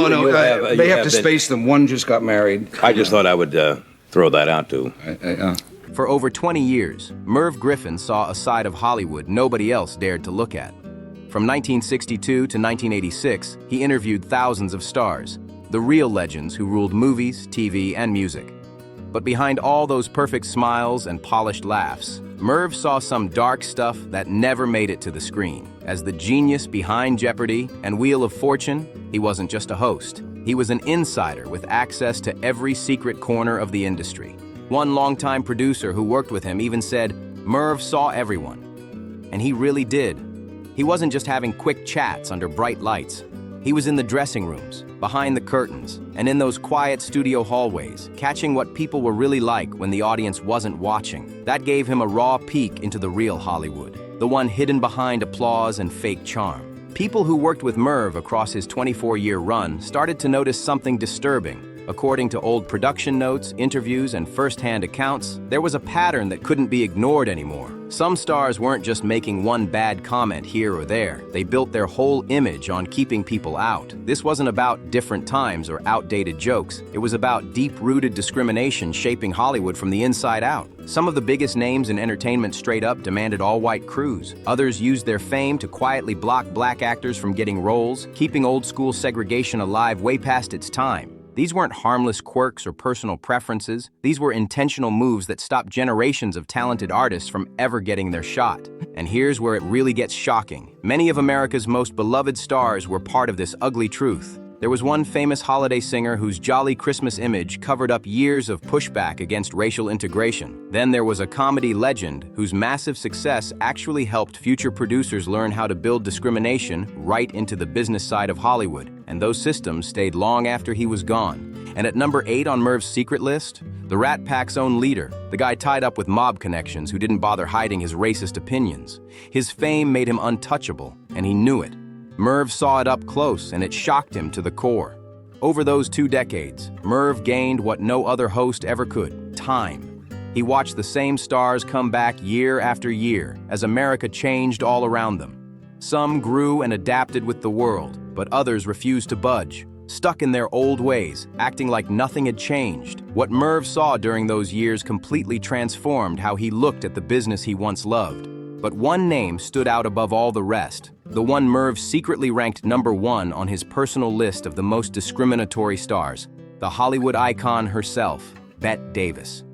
no. They have to space them. One just got married. I just thought I would throw that out, too. For over 20 years, Merv Griffin saw a side of Hollywood nobody else dared to look at. From 1962 to 1986, he interviewed thousands of stars, the real legends who ruled movies, TV, and music. But behind all those perfect smiles and polished laughs, Merv saw some dark stuff that never made it to the screen. As the genius behind Jeopardy and Wheel of Fortune, he wasn't just a host. He was an insider with access to every secret corner of the industry. One longtime producer who worked with him even said, "Merv saw everyone." And he really did. He wasn't just having quick chats under bright lights. He was in the dressing rooms, behind the curtains, and in those quiet studio hallways, catching what people were really like when the audience wasn't watching. That gave him a raw peek into the real Hollywood, the one hidden behind applause and fake charm. People who worked with Merv across his 24-year run started to notice something disturbing. According to old production notes, interviews, and first-hand accounts, there was a pattern that couldn't be ignored anymore. Some stars weren't just making one bad comment here or there. They built their whole image on keeping people out. This wasn't about different times or outdated jokes. It was about deep-rooted discrimination shaping Hollywood from the inside out. Some of the biggest names in entertainment straight up demanded all-white crews. Others used their fame to quietly block black actors from getting roles, keeping old-school segregation alive way past its time. These weren't harmless quirks or personal preferences. These were intentional moves that stopped generations of talented artists from ever getting their shot. And here's where it really gets shocking. Many of America's most beloved stars were part of this ugly truth. There was one famous holiday singer whose jolly Christmas image covered up years of pushback against racial integration. Then there was a comedy legend whose massive success actually helped future producers learn how to build discrimination right into the business side of Hollywood. And those systems stayed long after he was gone. And at number 8 on Merv's secret list, the Rat Pack's own leader, the guy tied up with mob connections who didn't bother hiding his racist opinions. His fame made him untouchable, and he knew it. Merv saw it up close, and it shocked him to the core. Over those 2 decades, Merv gained what no other host ever could: time. He watched the same stars come back year after year as America changed all around them. Some grew and adapted with the world, but others refused to budge, stuck in their old ways, acting like nothing had changed. What Merv saw during those years completely transformed how he looked at the business he once loved. But one name stood out above all the rest, the one Merv secretly ranked number 1 on his personal list of the most discriminatory stars, the Hollywood icon herself, Bette Davis.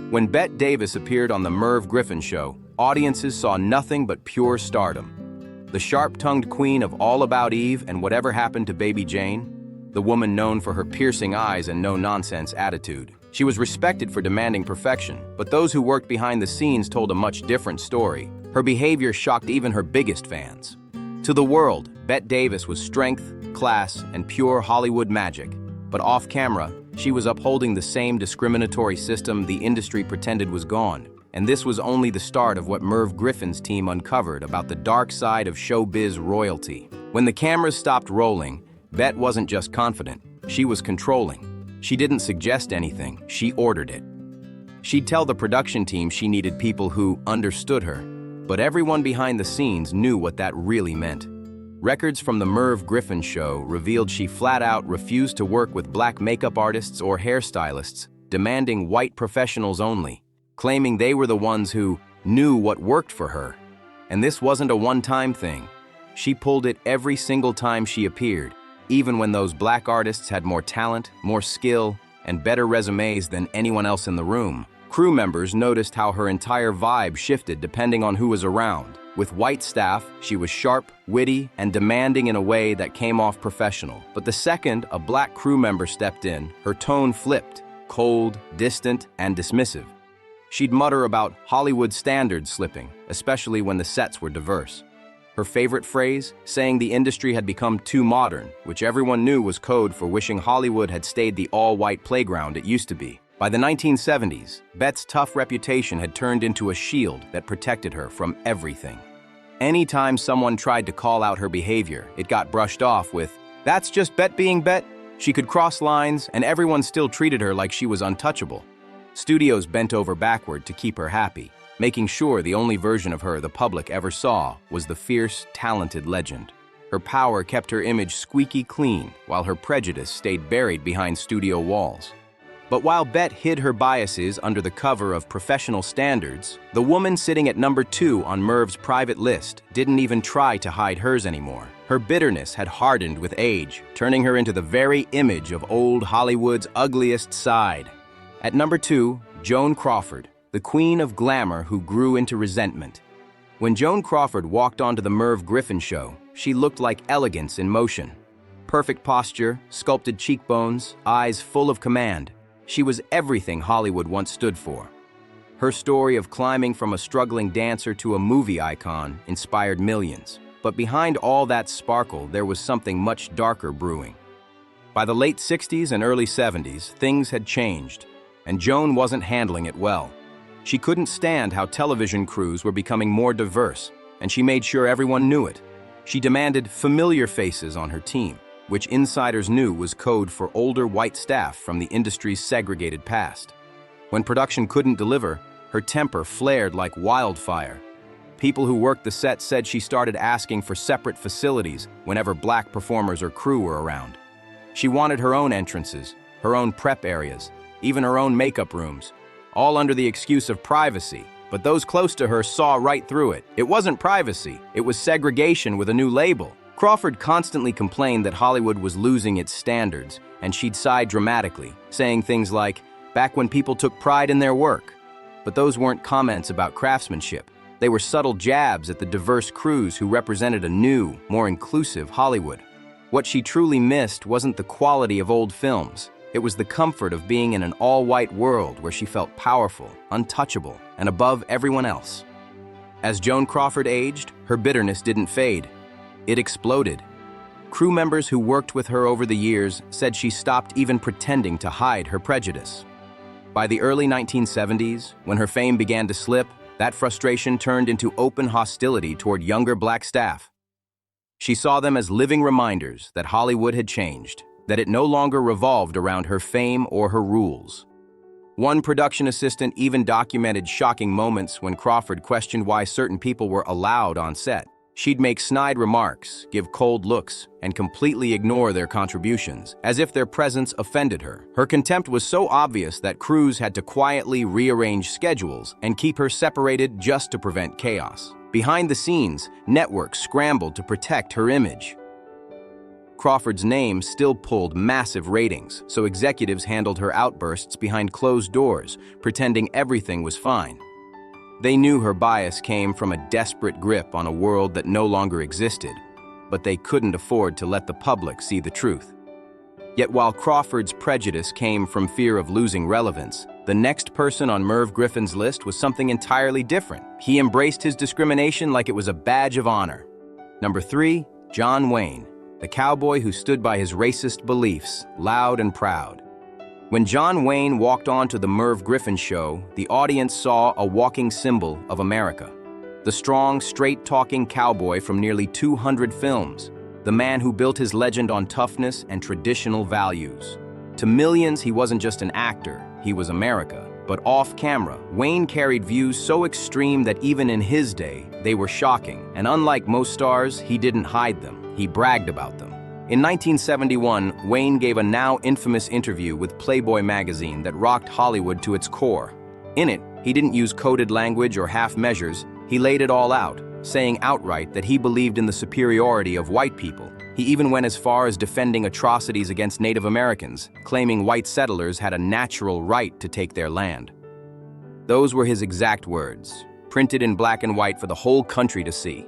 When Bette Davis appeared on the Merv Griffin Show, audiences saw nothing but pure stardom. The sharp-tongued queen of All About Eve and Whatever Happened to Baby Jane, the woman known for her piercing eyes and no-nonsense attitude. She was respected for demanding perfection, but those who worked behind the scenes told a much different story. Her behavior shocked even her biggest fans. To the world, Bette Davis was strength, class, and pure Hollywood magic. But off-camera, she was upholding the same discriminatory system the industry pretended was gone. And this was only the start of what Merv Griffin's team uncovered about the dark side of showbiz royalty. When the cameras stopped rolling, Bette wasn't just confident, she was controlling. She didn't suggest anything, she ordered it. She'd tell the production team she needed people who understood her, but everyone behind the scenes knew what that really meant. Records from the Merv Griffin Show revealed she flat out refused to work with black makeup artists or hairstylists, demanding white professionals only, claiming they were the ones who knew what worked for her. And this wasn't a one-time thing. She pulled it every single time she appeared, even when those black artists had more talent, more skill, and better resumes than anyone else in the room. Crew members noticed how her entire vibe shifted depending on who was around. With white staff, she was sharp, witty, and demanding in a way that came off professional. But the second a black crew member stepped in, her tone flipped, cold, distant, and dismissive. She'd mutter about Hollywood standards slipping, especially when the sets were diverse. Her favorite phrase, saying the industry had become too modern, which everyone knew was code for wishing Hollywood had stayed the all-white playground it used to be. By the 1970s, Bette's tough reputation had turned into a shield that protected her from everything. Anytime someone tried to call out her behavior, it got brushed off with, "That's just Bette being Bette." She could cross lines, and everyone still treated her like she was untouchable. Studios bent over backward to keep her happy, making sure the only version of her the public ever saw was the fierce, talented legend. Her power kept her image squeaky clean, while her prejudice stayed buried behind studio walls. But while Bette hid her biases under the cover of professional standards, the woman sitting at number 2 on Merv's private list didn't even try to hide hers anymore. Her bitterness had hardened with age, turning her into the very image of old Hollywood's ugliest side. At number 2, Joan Crawford, the queen of glamour who grew into resentment. When Joan Crawford walked onto the Merv Griffin show, she looked like elegance in motion. Perfect posture, sculpted cheekbones, eyes full of command. She was everything Hollywood once stood for. Her story of climbing from a struggling dancer to a movie icon inspired millions. But behind all that sparkle, there was something much darker brewing. By the late 60s and early 70s, things had changed, and Joan wasn't handling it well. She couldn't stand how television crews were becoming more diverse, and she made sure everyone knew it. She demanded familiar faces on her team, which insiders knew was code for older white staff from the industry's segregated past. When production couldn't deliver, her temper flared like wildfire. People who worked the set said she started asking for separate facilities whenever black performers or crew were around. She wanted her own entrances, her own prep areas, even her own makeup rooms, all under the excuse of privacy. But those close to her saw right through it. It wasn't privacy, it was segregation with a new label. Crawford constantly complained that Hollywood was losing its standards, and she'd sigh dramatically, saying things like, "Back when people took pride in their work." But those weren't comments about craftsmanship. They were subtle jabs at the diverse crews who represented a new, more inclusive Hollywood. What she truly missed wasn't the quality of old films. It was the comfort of being in an all-white world where she felt powerful, untouchable, and above everyone else. As Joan Crawford aged, her bitterness didn't fade. It exploded. Crew members who worked with her over the years said she stopped even pretending to hide her prejudice. By the early 1970s, when her fame began to slip, that frustration turned into open hostility toward younger black staff. She saw them as living reminders that Hollywood had changed, that it no longer revolved around her fame or her rules. One production assistant even documented shocking moments when Crawford questioned why certain people were allowed on set. She'd make snide remarks, give cold looks, and completely ignore their contributions, as if their presence offended her. Her contempt was so obvious that crews had to quietly rearrange schedules and keep her separated just to prevent chaos. Behind the scenes, networks scrambled to protect her image. Crawford's name still pulled massive ratings, so executives handled her outbursts behind closed doors, pretending everything was fine. They knew her bias came from a desperate grip on a world that no longer existed, but they couldn't afford to let the public see the truth. Yet while Crawford's prejudice came from fear of losing relevance, the next person on Merv Griffin's list was something entirely different. He embraced his discrimination like it was a badge of honor. Number 3, John Wayne, the cowboy who stood by his racist beliefs, loud and proud. When John Wayne walked onto the Merv Griffin show, the audience saw a walking symbol of America. The strong, straight-talking cowboy from nearly 200 films, the man who built his legend on toughness and traditional values. To millions, he wasn't just an actor, he was America. But off-camera, Wayne carried views so extreme that even in his day, they were shocking. And unlike most stars, he didn't hide them. He bragged about them. In 1971, Wayne gave a now infamous interview with Playboy magazine that rocked Hollywood to its core. In it, he didn't use coded language or half measures. He laid it all out, saying outright that he believed in the superiority of white people. He even went as far as defending atrocities against Native Americans, claiming white settlers had a natural right to take their land. Those were his exact words, printed in black and white for the whole country to see.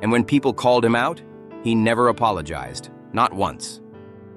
And when people called him out, he never apologized, not once.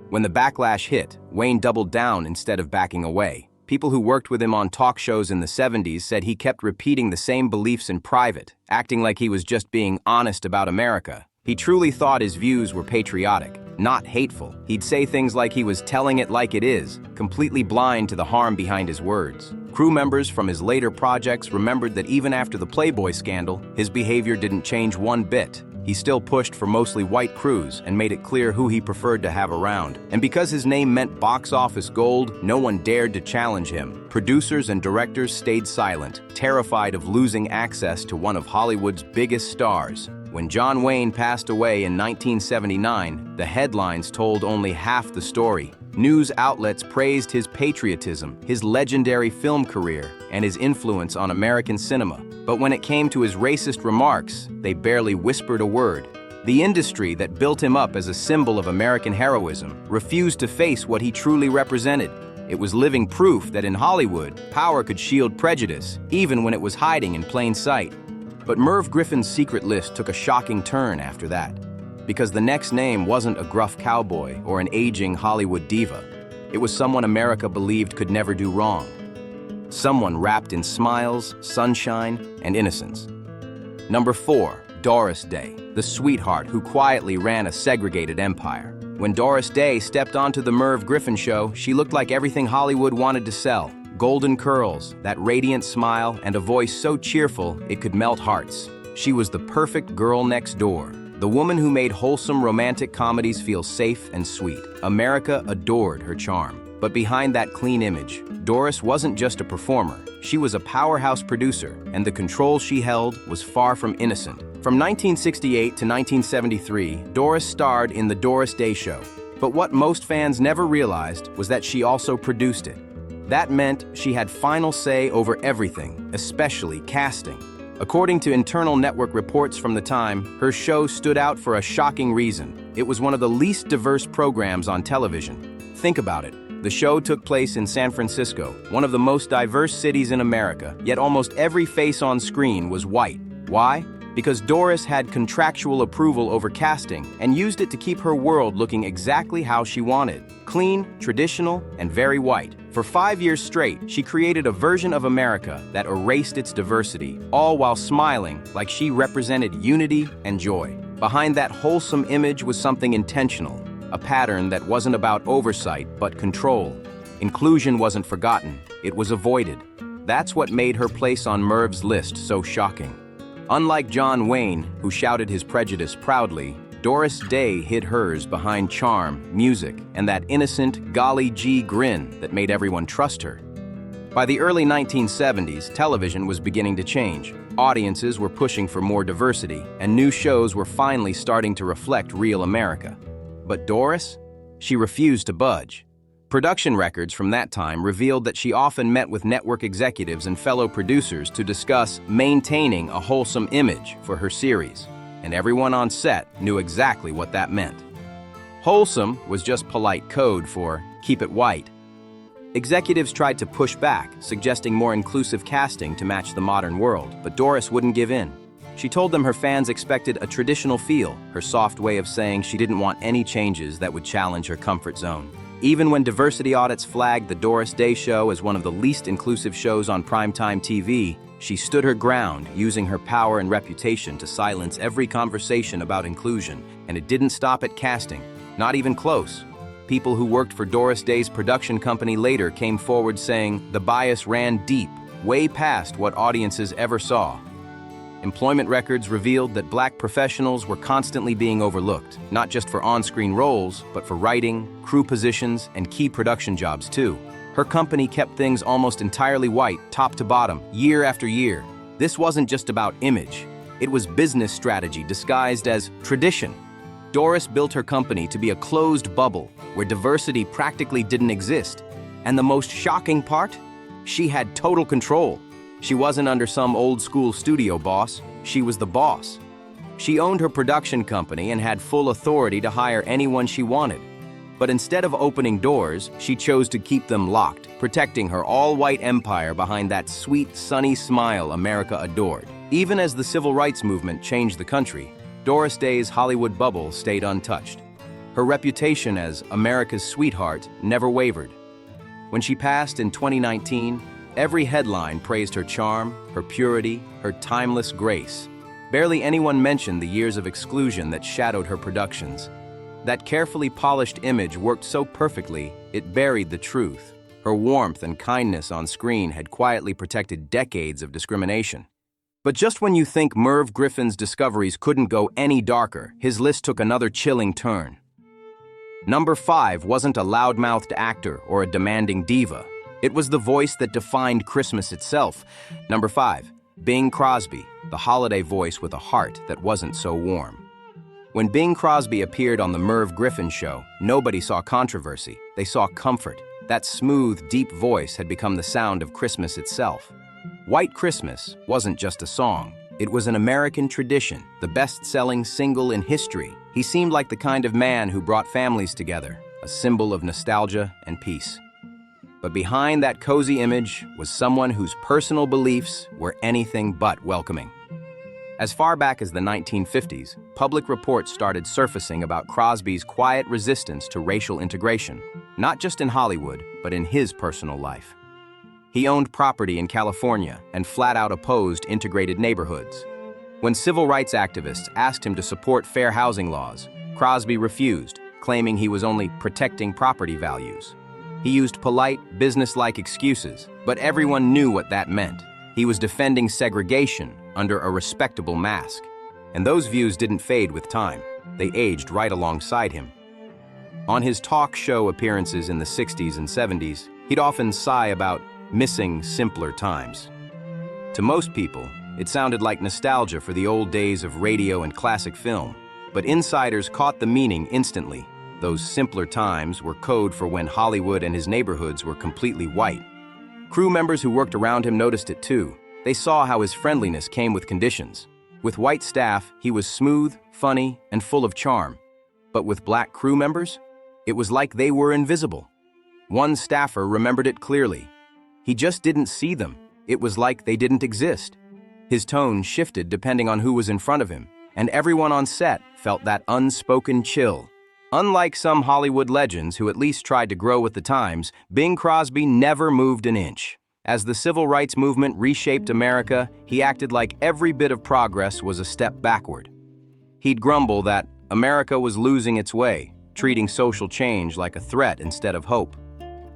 When the backlash hit, Wayne doubled down instead of backing away. People who worked with him on talk shows in the 70s said he kept repeating the same beliefs in private, acting like he was just being honest about America. He truly thought his views were patriotic, not hateful. He'd say things like he was telling it like it is, completely blind to the harm behind his words. Crew members from his later projects remembered that even after the Playboy scandal, his behavior didn't change one bit. He still pushed for mostly white crews and made it clear who he preferred to have around. And because his name meant box office gold, no one dared to challenge him. Producers and directors stayed silent, terrified of losing access to one of Hollywood's biggest stars. When John Wayne passed away in 1979, the headlines told only half the story. News outlets praised his patriotism, his legendary film career, and his influence on American cinema. But when it came to his racist remarks, they barely whispered a word. The industry that built him up as a symbol of American heroism refused to face what he truly represented. It was living proof that in Hollywood, power could shield prejudice, even when it was hiding in plain sight. But Merv Griffin's secret list took a shocking turn after that, because the next name wasn't a gruff cowboy or an aging Hollywood diva. It was someone America believed could never do wrong. Someone wrapped in smiles, sunshine, and innocence. Number 4, Doris Day, the sweetheart who quietly ran a segregated empire. When Doris Day stepped onto the Merv Griffin show, she looked like everything Hollywood wanted to sell. Golden curls, that radiant smile, and a voice so cheerful it could melt hearts. She was the perfect girl next door, the woman who made wholesome romantic comedies feel safe and sweet. America adored her charm. But behind that clean image, Doris wasn't just a performer. She was a powerhouse producer, and the control she held was far from innocent. From 1968 to 1973, Doris starred in The Doris Day Show. But what most fans never realized was that she also produced it. That meant she had final say over everything, especially casting. According to internal network reports from the time, her show stood out for a shocking reason. It was one of the least diverse programs on television. Think about it. The show took place in San Francisco, one of the most diverse cities in America, yet almost every face on screen was white. Why? Because Doris had contractual approval over casting and used it to keep her world looking exactly how she wanted. Clean, traditional, and very white. For 5 years straight, she created a version of America that erased its diversity, all while smiling like she represented unity and joy. Behind that wholesome image was something intentional, a pattern that wasn't about oversight but control. Inclusion wasn't forgotten, it was avoided. That's what made her place on Merv's list so shocking. Unlike John Wayne, who shouted his prejudice proudly, Doris Day hid hers behind charm, music, and that innocent, golly gee grin that made everyone trust her. By the early 1970s, television was beginning to change. Audiences were pushing for more diversity, and new shows were finally starting to reflect real America. But Doris? She refused to budge. Production records from that time revealed that she often met with network executives and fellow producers to discuss maintaining a wholesome image for her series, and everyone on set knew exactly what that meant. Wholesome was just polite code for keep it white. Executives tried to push back, suggesting more inclusive casting to match the modern world, but Doris wouldn't give in. She told them her fans expected a traditional feel, her soft way of saying she didn't want any changes that would challenge her comfort zone. Even when diversity audits flagged The Doris Day Show as one of the least inclusive shows on primetime TV, she stood her ground, using her power and reputation to silence every conversation about inclusion, and it didn't stop at casting, not even close. People who worked for Doris Day's production company later came forward saying the bias ran deep, way past what audiences ever saw. Employment records revealed that black professionals were constantly being overlooked, not just for on-screen roles, but for writing, crew positions, and key production jobs too. Her company kept things almost entirely white, top to bottom, year after year. This wasn't just about image. It was business strategy disguised as tradition. Doris built her company to be a closed bubble where diversity practically didn't exist. And the most shocking part? She had total control. She wasn't under some old-school studio boss, she was the boss. She owned her production company and had full authority to hire anyone she wanted. But instead of opening doors, she chose to keep them locked, protecting her all-white empire behind that sweet, sunny smile America adored. Even as the civil rights movement changed the country, Doris Day's Hollywood bubble stayed untouched. Her reputation as America's sweetheart never wavered. When she passed in 2019, every headline praised her charm, her purity, her timeless grace. Barely anyone mentioned the years of exclusion that shadowed her productions. That carefully polished image worked so perfectly, it buried the truth. Her warmth and kindness on screen had quietly protected decades of discrimination. But just when you think Merv Griffin's discoveries couldn't go any darker, his list took another chilling turn. Number 5 wasn't a loudmouthed actor or a demanding diva. It was the voice that defined Christmas itself. Number 5. Bing Crosby, the holiday voice with a heart that wasn't so warm. When Bing Crosby appeared on the Merv Griffin show, nobody saw controversy, they saw comfort. That smooth, deep voice had become the sound of Christmas itself. White Christmas wasn't just a song. It was an American tradition, the best-selling single in history. He seemed like the kind of man who brought families together, a symbol of nostalgia and peace. But behind that cozy image was someone whose personal beliefs were anything but welcoming. As far back as the 1950s, public reports started surfacing about Crosby's quiet resistance to racial integration, not just in Hollywood, but in his personal life. He owned property in California and flat-out opposed integrated neighborhoods. When civil rights activists asked him to support fair housing laws, Crosby refused, claiming he was only protecting property values. He used polite, business-like excuses, but everyone knew what that meant. He was defending segregation under a respectable mask. And those views didn't fade with time. They aged right alongside him. On his talk show appearances in the 60s and 70s, he'd often sigh about missing simpler times. To most people, it sounded like nostalgia for the old days of radio and classic film, but insiders caught the meaning instantly. Those simpler times were code for when Hollywood and his neighborhoods were completely white. Crew members who worked around him noticed it too. They saw how his friendliness came with conditions. With white staff, he was smooth, funny, and full of charm. But with black crew members, it was like they were invisible. One staffer remembered it clearly. He just didn't see them. It was like they didn't exist. His tone shifted depending on who was in front of him, and everyone on set felt that unspoken chill. Unlike some Hollywood legends who at least tried to grow with the times, Bing Crosby never moved an inch. As the civil rights movement reshaped America, he acted like every bit of progress was a step backward. He'd grumble that America was losing its way, treating social change like a threat instead of hope.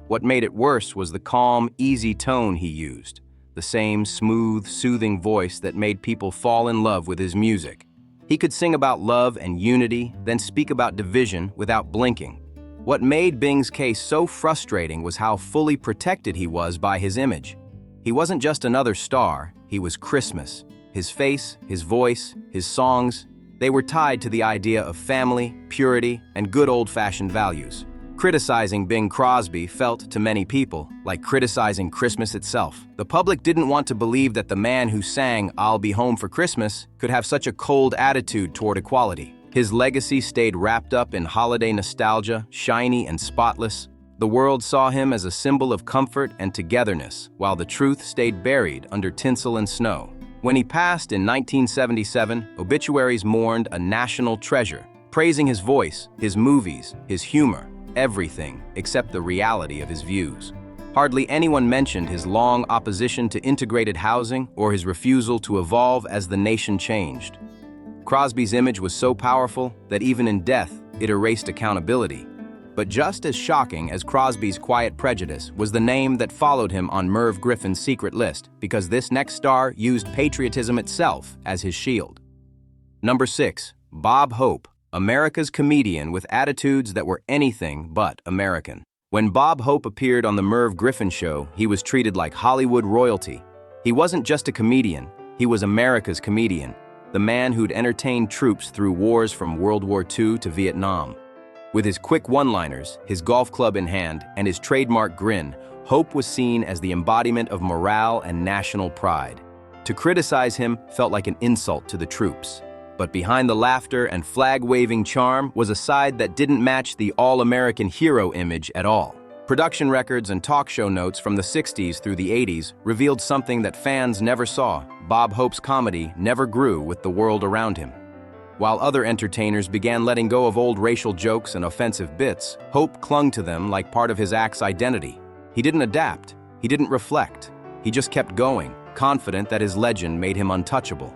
What made it worse was the calm, easy tone he used, the same smooth, soothing voice that made people fall in love with his music. He could sing about love and unity, then speak about division without blinking. What made Bing's case so frustrating was how fully protected he was by his image. He wasn't just another star, he was Christmas. His face, his voice, his songs, they were tied to the idea of family, purity, and good old-fashioned values. Criticizing Bing Crosby felt, to many people, like criticizing Christmas itself. The public didn't want to believe that the man who sang "I'll Be Home for Christmas" could have such a cold attitude toward equality. His legacy stayed wrapped up in holiday nostalgia, shiny and spotless. The world saw him as a symbol of comfort and togetherness, while the truth stayed buried under tinsel and snow. When he passed in 1977, obituaries mourned a national treasure, praising his voice, his movies, his humor, everything except the reality of his views. Hardly anyone mentioned his long opposition to integrated housing or his refusal to evolve as the nation changed. Crosby's image was so powerful that even in death, it erased accountability. But just as shocking as Crosby's quiet prejudice was the name that followed him on Merv Griffin's secret list, because this next star used patriotism itself as his shield. Number 6, Bob Hope, America's comedian with attitudes that were anything but American. When Bob Hope appeared on the Merv Griffin show, he was treated like Hollywood royalty. He wasn't just a comedian, he was America's comedian, the man who'd entertained troops through wars from World War II to Vietnam. With his quick one-liners, his golf club in hand, and his trademark grin, Hope was seen as the embodiment of morale and national pride. To criticize him felt like an insult to the troops. But behind the laughter and flag-waving charm was a side that didn't match the all-American hero image at all. Production records and talk show notes from the 60s through the 80s revealed something that fans never saw. Bob Hope's comedy never grew with the world around him. While other entertainers began letting go of old racial jokes and offensive bits, Hope clung to them like part of his act's identity. He didn't adapt, he didn't reflect, he just kept going, confident that his legend made him untouchable.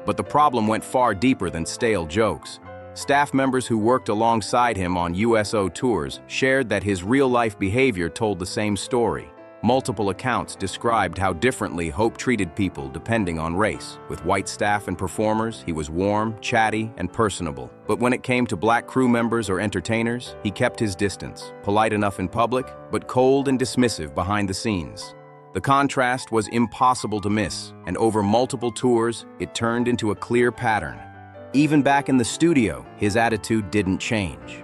But the problem went far deeper than stale jokes. Staff members who worked alongside him on USO tours shared that his real-life behavior told the same story. Multiple accounts described how differently Hope treated people depending on race. With white staff and performers, he was warm, chatty, and personable. But when it came to black crew members or entertainers, he kept his distance, polite enough in public, but cold and dismissive behind the scenes. The contrast was impossible to miss, and over multiple tours, it turned into a clear pattern. Even back in the studio, his attitude didn't change.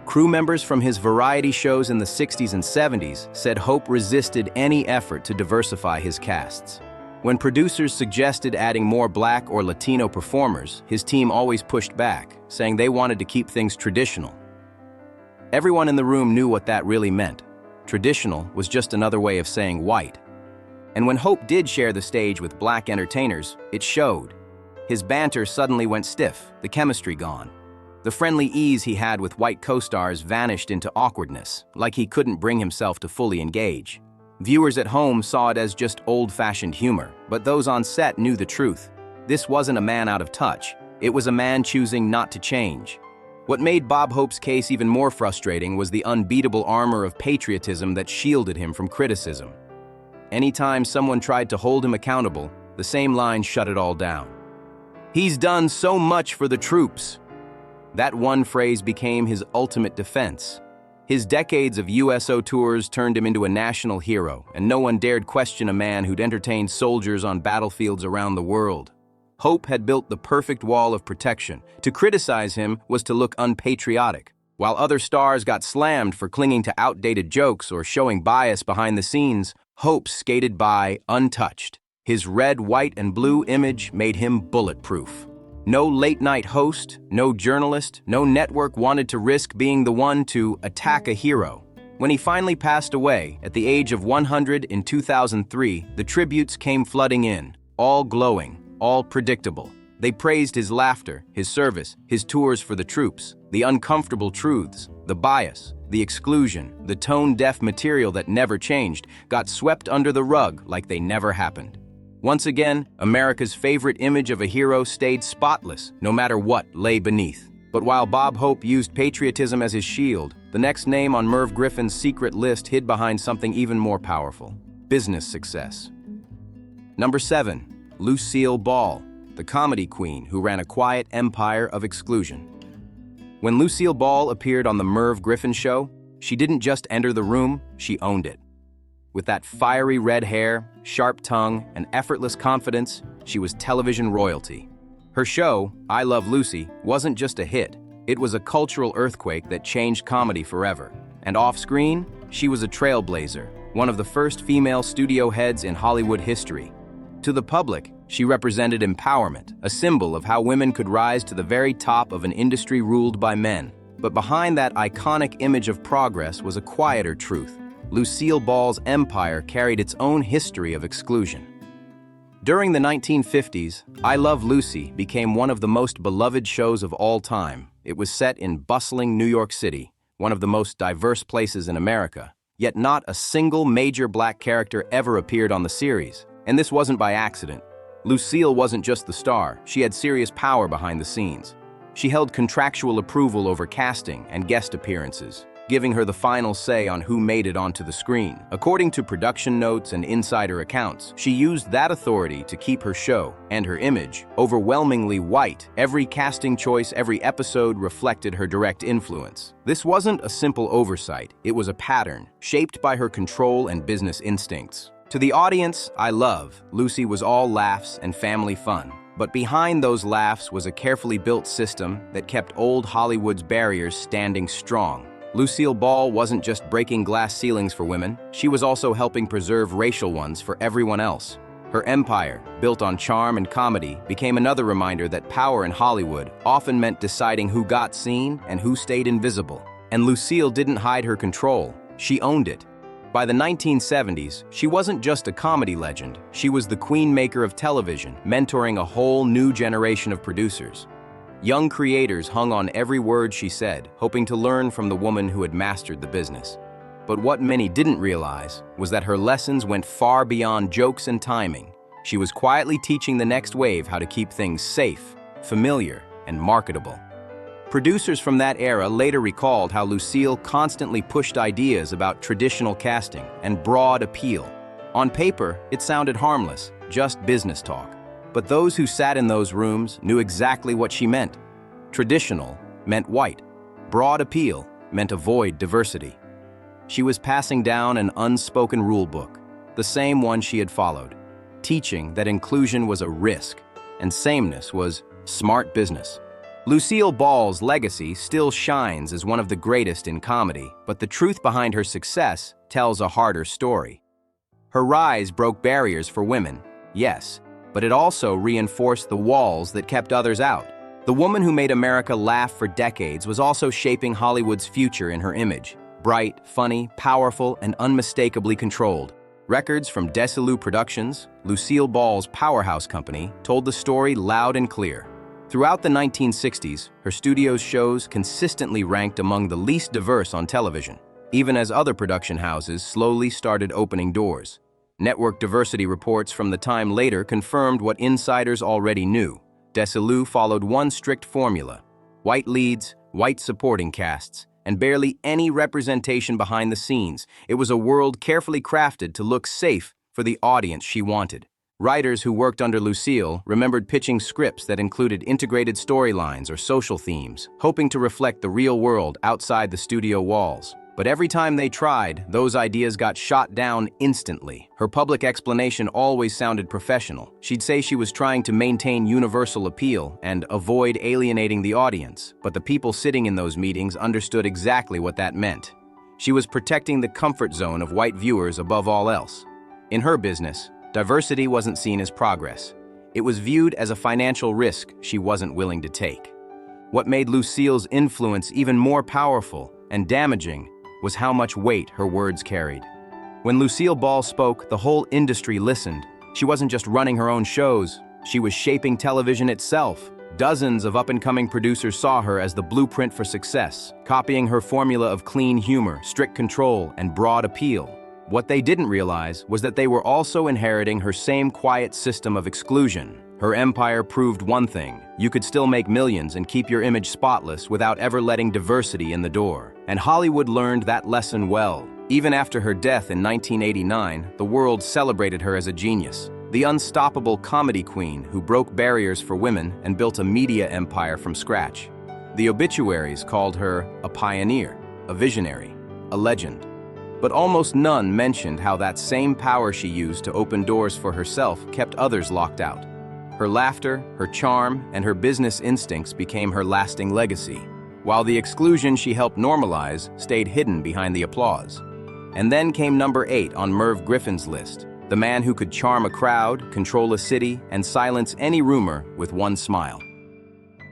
Crew members from his variety shows in the 60s and 70s said Hope resisted any effort to diversify his casts. When producers suggested adding more Black or Latino performers, his team always pushed back, saying they wanted to keep things traditional. Everyone in the room knew what that really meant. Traditional was just another way of saying white. And when Hope did share the stage with Black entertainers, it showed. His banter suddenly went stiff, the chemistry gone. The friendly ease he had with white co-stars vanished into awkwardness, like he couldn't bring himself to fully engage. Viewers at home saw it as just old-fashioned humor, but those on set knew the truth. This wasn't a man out of touch. It was a man choosing not to change. What made Bob Hope's case even more frustrating was the unbeatable armor of patriotism that shielded him from criticism. Anytime someone tried to hold him accountable, the same line shut it all down. "He's done so much for the troops." That one phrase became his ultimate defense. His decades of USO tours turned him into a national hero, and no one dared question a man who'd entertained soldiers on battlefields around the world. Hope had built the perfect wall of protection. To criticize him was to look unpatriotic. While other stars got slammed for clinging to outdated jokes or showing bias behind the scenes, Hope skated by untouched. His red, white, and blue image made him bulletproof. No late-night host, no journalist, no network wanted to risk being the one to attack a hero. When he finally passed away, at the age of 100 in 2003, the tributes came flooding in, all glowing, all predictable. They praised his laughter, his service, his tours for the troops, the uncomfortable truths, the bias, the exclusion, the tone-deaf material that never changed, got swept under the rug like they never happened. Once again, America's favorite image of a hero stayed spotless, no matter what lay beneath. But while Bob Hope used patriotism as his shield, the next name on Merv Griffin's secret list hid behind something even more powerful: business success. Number 7. Lucille Ball, the comedy queen who ran a quiet empire of exclusion. When Lucille Ball appeared on the Merv Griffin show, she didn't just enter the room, she owned it. With that fiery red hair, sharp tongue, and effortless confidence, she was television royalty. Her show, I Love Lucy, wasn't just a hit. It was a cultural earthquake that changed comedy forever. And off-screen, she was a trailblazer, one of the first female studio heads in Hollywood history. To the public, she represented empowerment, a symbol of how women could rise to the very top of an industry ruled by men. But behind that iconic image of progress was a quieter truth. Lucille Ball's empire carried its own history of exclusion. During the 1950s, I Love Lucy became one of the most beloved shows of all time. It was set in bustling New York City, one of the most diverse places in America. Yet not a single major black character ever appeared on the series. And this wasn't by accident. Lucille wasn't just the star, she had serious power behind the scenes. She held contractual approval over casting and guest appearances, giving her the final say on who made it onto the screen. According to production notes and insider accounts, she used that authority to keep her show and her image overwhelmingly white. Every casting choice, every episode reflected her direct influence. This wasn't a simple oversight, it was a pattern, shaped by her control and business instincts. To the audience I Love, Lucy was all laughs and family fun. But behind those laughs was a carefully built system that kept old Hollywood's barriers standing strong. Lucille Ball wasn't just breaking glass ceilings for women, she was also helping preserve racial ones for everyone else. Her empire, built on charm and comedy, became another reminder that power in Hollywood often meant deciding who got seen and who stayed invisible. And Lucille didn't hide her control, she owned it. By the 1970s, she wasn't just a comedy legend, she was the queen maker of television, mentoring a whole new generation of producers. Young creators hung on every word she said, hoping to learn from the woman who had mastered the business. But what many didn't realize was that her lessons went far beyond jokes and timing. She was quietly teaching the next wave how to keep things safe, familiar, and marketable. Producers from that era later recalled how Lucille constantly pushed ideas about traditional casting and broad appeal. On paper, it sounded harmless, just business talk. But those who sat in those rooms knew exactly what she meant. Traditional meant white. Broad appeal meant avoid diversity. She was passing down an unspoken rule book. The the same one she had followed, teaching that inclusion was a risk and sameness was smart business. Lucille Ball's legacy still shines as one of the greatest in comedy, but the truth behind her success tells a harder story. Her rise broke barriers for women, yes, but it also reinforced the walls that kept others out. The woman who made America laugh for decades was also shaping Hollywood's future in her image. Bright, funny, powerful, and unmistakably controlled. Records from Desilu Productions, Lucille Ball's powerhouse company, told the story loud and clear. Throughout the 1960s, her studio's shows consistently ranked among the least diverse on television, even as other production houses slowly started opening doors. Network diversity reports from the time later confirmed what insiders already knew. Desilu followed one strict formula: white leads, white supporting casts, and barely any representation behind the scenes. It was a world carefully crafted to look safe for the audience she wanted. Writers who worked under Lucille remembered pitching scripts that included integrated storylines or social themes, hoping to reflect the real world outside the studio walls. But every time they tried, those ideas got shot down instantly. Her public explanation always sounded professional. She'd say she was trying to maintain universal appeal and avoid alienating the audience, but the people sitting in those meetings understood exactly what that meant. She was protecting the comfort zone of white viewers above all else. In her business, diversity wasn't seen as progress. It was viewed as a financial risk she wasn't willing to take. What made Lucille's influence even more powerful and damaging was how much weight her words carried. When Lucille Ball spoke, the whole industry listened. She wasn't just running her own shows, she was shaping television itself. Dozens of up-and-coming producers saw her as the blueprint for success, copying her formula of clean humor, strict control, and broad appeal. What they didn't realize was that they were also inheriting her same quiet system of exclusion. Her empire proved one thing: you could still make millions and keep your image spotless without ever letting diversity in the door. And Hollywood learned that lesson well. Even after her death in 1989, the world celebrated her as a genius. The unstoppable comedy queen who broke barriers for women and built a media empire from scratch. The obituaries called her a pioneer, a visionary, a legend. But almost none mentioned how that same power she used to open doors for herself kept others locked out. Her laughter, her charm, and her business instincts became her lasting legacy, while the exclusion she helped normalize stayed hidden behind the applause. And then came number 8 on Merv Griffin's list, the man who could charm a crowd, control a city, and silence any rumor with one smile.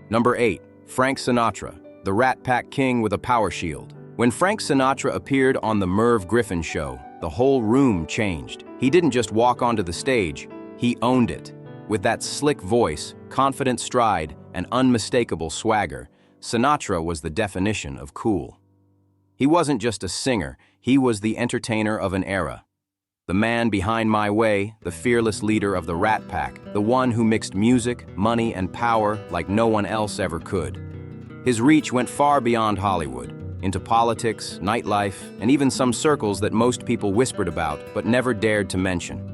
Number 8, Frank Sinatra, the Rat Pack king with a power shield. When Frank Sinatra appeared on the Merv Griffin show, the whole room changed. He didn't just walk onto the stage, he owned it. With that slick voice, confident stride, and unmistakable swagger, Sinatra was the definition of cool. He wasn't just a singer, he was the entertainer of an era. The man behind My Way, the fearless leader of the Rat Pack, the one who mixed music, money, and power like no one else ever could. His reach went far beyond Hollywood, into politics, nightlife, and even some circles that most people whispered about but never dared to mention.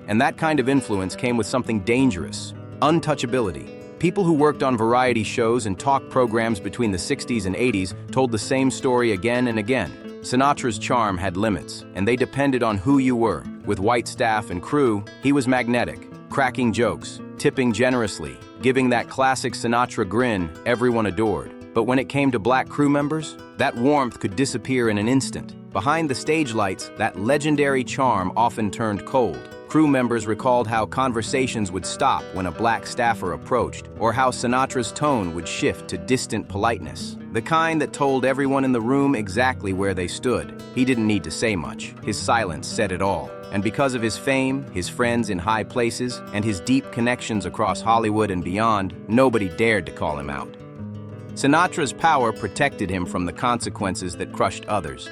And that kind of influence came with something dangerous: untouchability. People who worked on variety shows and talk programs between the 60s and 80s told the same story again and again. Sinatra's charm had limits, and they depended on who you were. With white staff and crew, he was magnetic, cracking jokes, tipping generously, giving that classic Sinatra grin everyone adored. But when it came to black crew members, that warmth could disappear in an instant. Behind the stage lights, that legendary charm often turned cold. Crew members recalled how conversations would stop when a black staffer approached, or how Sinatra's tone would shift to distant politeness, the kind that told everyone in the room exactly where they stood. He didn't need to say much. His silence said it all. And because of his fame, his friends in high places, and his deep connections across Hollywood and beyond, nobody dared to call him out. Sinatra's power protected him from the consequences that crushed others.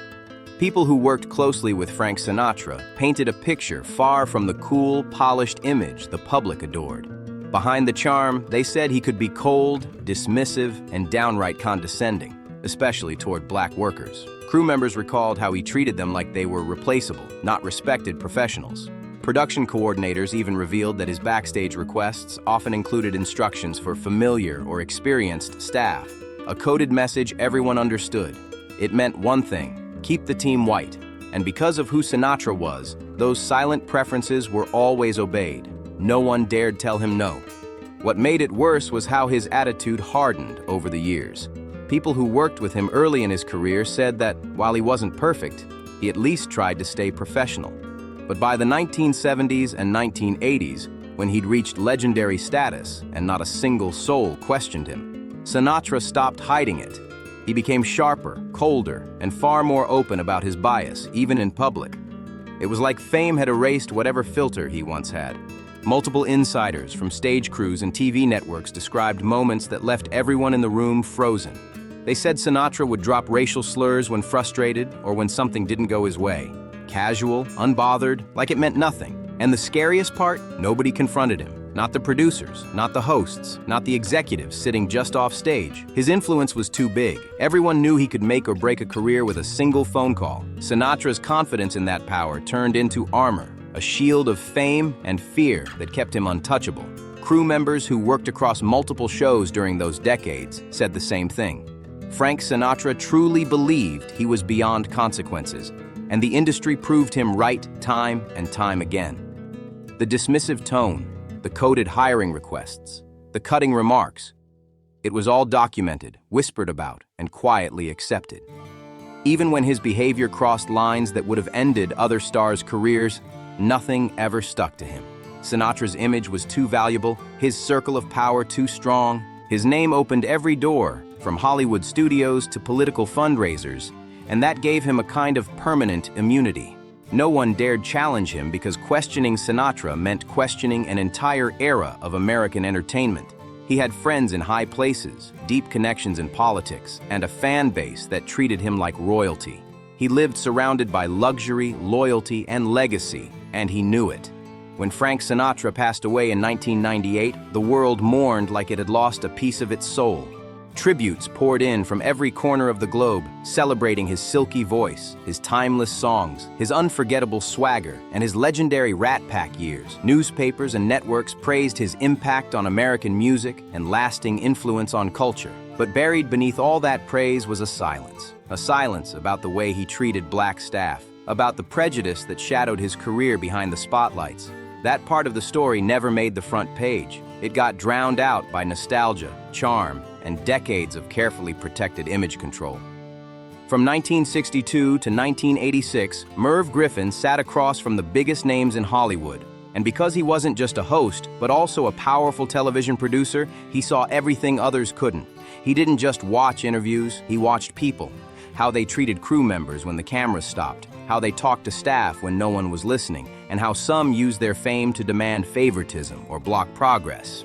People who worked closely with Frank Sinatra painted a picture far from the cool, polished image the public adored. Behind the charm, they said he could be cold, dismissive, and downright condescending, especially toward black workers. Crew members recalled how he treated them like they were replaceable, not respected professionals. Production coordinators even revealed that his backstage requests often included instructions for familiar or experienced staff, a coded message everyone understood. It meant one thing: keep the team white. And because of who Sinatra was, those silent preferences were always obeyed. No one dared tell him no. What made it worse was how his attitude hardened over the years. People who worked with him early in his career said that, while he wasn't perfect, he at least tried to stay professional. But by the 1970s and 1980s, when he'd reached legendary status and not a single soul questioned him, Sinatra stopped hiding it. He became sharper, colder, and far more open about his bias, even in public. It was like fame had erased whatever filter he once had. Multiple insiders from stage crews and TV networks described moments that left everyone in the room frozen. They said Sinatra would drop racial slurs when frustrated or when something didn't go his way. Casual, unbothered, like it meant nothing. And the scariest part, nobody confronted him. Not the producers, not the hosts, not the executives sitting just off stage. His influence was too big. Everyone knew he could make or break a career with a single phone call. Sinatra's confidence in that power turned into armor, a shield of fame and fear that kept him untouchable. Crew members who worked across multiple shows during those decades said the same thing. Frank Sinatra truly believed he was beyond consequences, and the industry proved him right time and time again. The dismissive tone, the coded hiring requests, the cutting remarks, it was all documented, whispered about, and quietly accepted. Even when his behavior crossed lines that would have ended other stars' careers, nothing ever stuck to him. Sinatra's image was too valuable, his circle of power too strong. His name opened every door, from Hollywood studios to political fundraisers, and that gave him a kind of permanent immunity. No one dared challenge him because questioning Sinatra meant questioning an entire era of American entertainment. He had friends in high places, deep connections in politics, and a fan base that treated him like royalty. He lived surrounded by luxury, loyalty, and legacy, and he knew it. When Frank Sinatra passed away in 1998, the world mourned like it had lost a piece of its soul. Tributes poured in from every corner of the globe, celebrating his silky voice, his timeless songs, his unforgettable swagger, and his legendary Rat Pack years. Newspapers and networks praised his impact on American music and lasting influence on culture. But buried beneath all that praise was a silence about the way he treated black staff, about the prejudice that shadowed his career behind the spotlights. That part of the story never made the front page. It got drowned out by nostalgia, charm, and decades of carefully protected image control. From 1962 to 1986, Merv Griffin sat across from the biggest names in Hollywood. And because he wasn't just a host, but also a powerful television producer, he saw everything others couldn't. He didn't just watch interviews, he watched people. How they treated crew members when the cameras stopped, how they talked to staff when no one was listening, and how some used their fame to demand favoritism or block progress.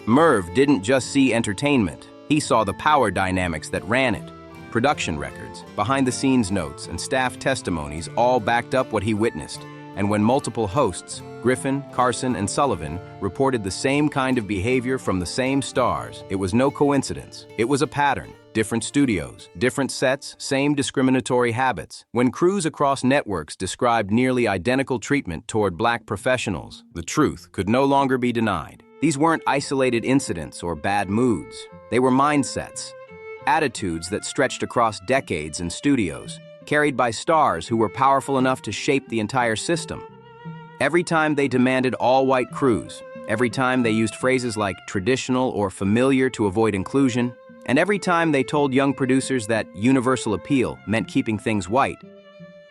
Merv didn't just see entertainment. He saw the power dynamics that ran it. Production records, behind-the-scenes notes, and staff testimonies all backed up what he witnessed. And when multiple hosts, Griffin, Carson, and Sullivan, reported the same kind of behavior from the same stars, it was no coincidence. It was a pattern. Different studios, different sets, same discriminatory habits. When crews across networks described nearly identical treatment toward black professionals, the truth could no longer be denied. These weren't isolated incidents or bad moods. They were mindsets, attitudes that stretched across decades in studios, carried by stars who were powerful enough to shape the entire system. Every time they demanded all-white crews, every time they used phrases like traditional or familiar to avoid inclusion, and every time they told young producers that universal appeal meant keeping things white,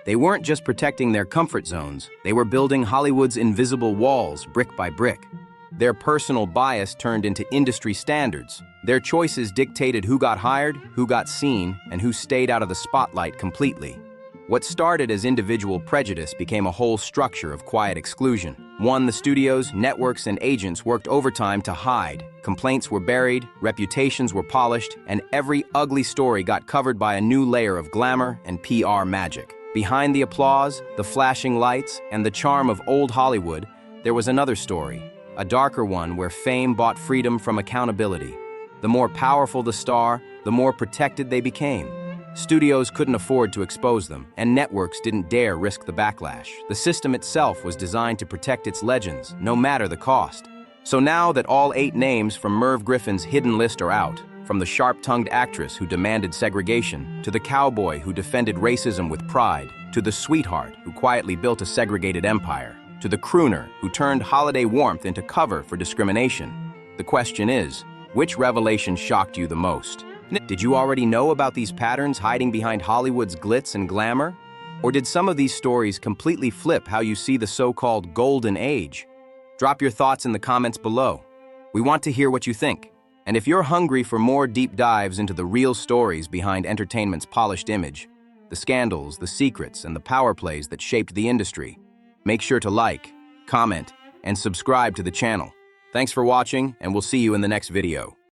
they weren't just protecting their comfort zones, they were building Hollywood's invisible walls brick by brick. Their personal bias turned into industry standards. Their choices dictated who got hired, who got seen, and who stayed out of the spotlight completely. What started as individual prejudice became a whole structure of quiet exclusion. One the studios, networks, and agents worked overtime to hide. Complaints were buried, reputations were polished, and every ugly story got covered by a new layer of glamour and PR magic. Behind the applause, the flashing lights, and the charm of old Hollywood, there was another story. A darker one where fame bought freedom from accountability. The more powerful the star, the more protected they became. Studios couldn't afford to expose them, and networks didn't dare risk the backlash. The system itself was designed to protect its legends, no matter the cost. So now that all 8 names from Merv Griffin's hidden list are out, From the sharp-tongued actress who demanded segregation, to the cowboy who defended racism with pride, to the sweetheart who quietly built a segregated empire, to the crooner who turned holiday warmth into cover for discrimination. The question is, which revelation shocked you the most? Did you already know about these patterns hiding behind Hollywood's glitz and glamour? Or did some of these stories completely flip how you see the so-called golden age? Drop your thoughts in the comments below. We want to hear what you think. And if you're hungry for more deep dives into the real stories behind entertainment's polished image, the scandals, the secrets, and the power plays that shaped the industry, make sure to like, comment, and subscribe to the channel. Thanks for watching, and we'll see you in the next video.